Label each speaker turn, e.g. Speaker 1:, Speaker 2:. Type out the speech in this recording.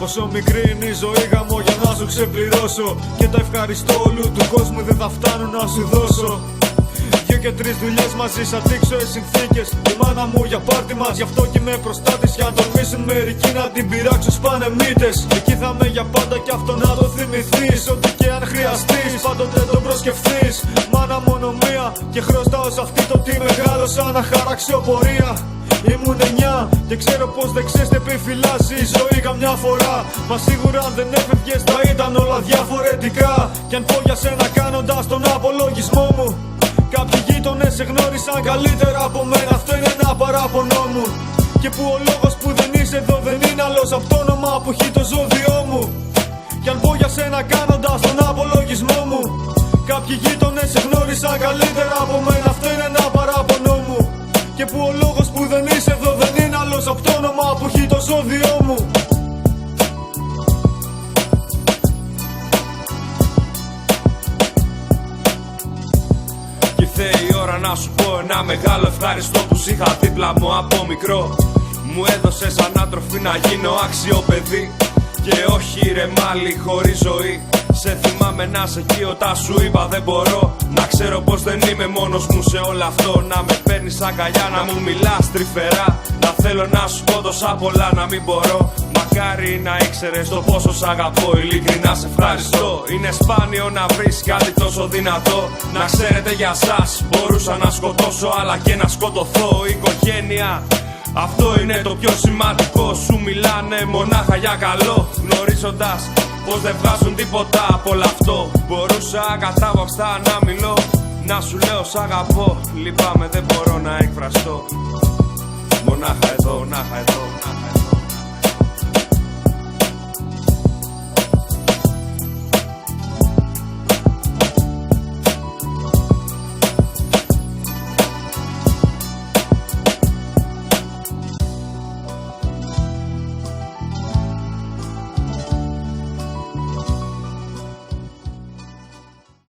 Speaker 1: Πόσο μικρή είναι η ζωή γαμό για να σου ξεπληρώσω. Και τα ευχαριστώ όλου του κόσμου δεν θα φτάνουν να σου δώσω. 2 και 3 δουλειές μαζί σαν δείξω συνθήκες. Η μάνα μου για πάρτι μας, γι' αυτό και είμαι προστάτης. Για να τολμήσουν μερικοί να την πειράξουν σπάνε μύτες. Εκεί θα με για πάντα κι αυτό να το θυμηθείς. Ό,τι και αν χρειαστείς πάντοτε τον προσκεφθείς. Μάνα μόνο μία και χρωστάω σε αυτή το τι μεγάλωσα να χαράξω πορεία. Ήμουν 9 και ξέρω πως δεξιές δεν επιφυλάσσει η ζωή καμιά φορά. Μα σίγουρα αν δεν έφευγες θα ήταν όλα διαφορετικά. Κι αν πω για σένα κάνοντας τον απολογισμό μου, κάποιοι γείτονες σε γνώρισαν καλύτερα από μένα. Αυτό είναι ένα παράπονο μου. Και που ο λόγος που δεν είσαι εδώ δεν είναι άλλος απ' το όνομα που έχει το ζώδιό μου. Κι αν πω για σένα κάνοντας τον απολογισμό μου, κάποιοι γείτονες σε γνώρισαν καλύτερα από μένα. Αυτό είναι ένα παράπονο μου. Και που ο λόγος που δεν είσαι εδώ δεν είναι άλλος απ' το όνομα που έχει το ζώδιό μου.
Speaker 2: Κι ήρθε η ώρα να σου πω ένα μεγάλο ευχαριστώ που σ' είχα δίπλα μου από μικρό. Μου έδωσες ανάτροφη να γίνω άξιο παιδί. Και όχι ρε μάλι χωρίς ζωή. Σε θυμάμαι να σε εκεί όταν σου είπα δεν μπορώ. Να ξέρω πως δεν είμαι μόνος μου σε όλο αυτό. Να με παίρνεις αγκαλιά, να μου μιλάς τρυφερά. Να θέλω να σου πω τόσα πολλά να μην μπορώ. Μακάρι να ήξερες το πόσο σ' αγαπώ. Ειλικρινά σε ευχαριστώ. Είναι σπάνιο να βρεις κάτι τόσο δυνατό. Να ξέρετε για σας μπορούσα να σκοτώσω αλλά και να σκοτωθώ. Η οικογένεια, αυτό είναι το πιο σημαντικό. Σου μιλάνε μονάχα για καλό, γνωρίζοντας πως δεν βγάζουν τίποτα από όλο αυτό. Μπορούσα κατάβαυστα να μιλώ, να σου λέω σ' αγαπώ. Λυπάμαι δεν μπορώ να εκφραστώ. Μονάχα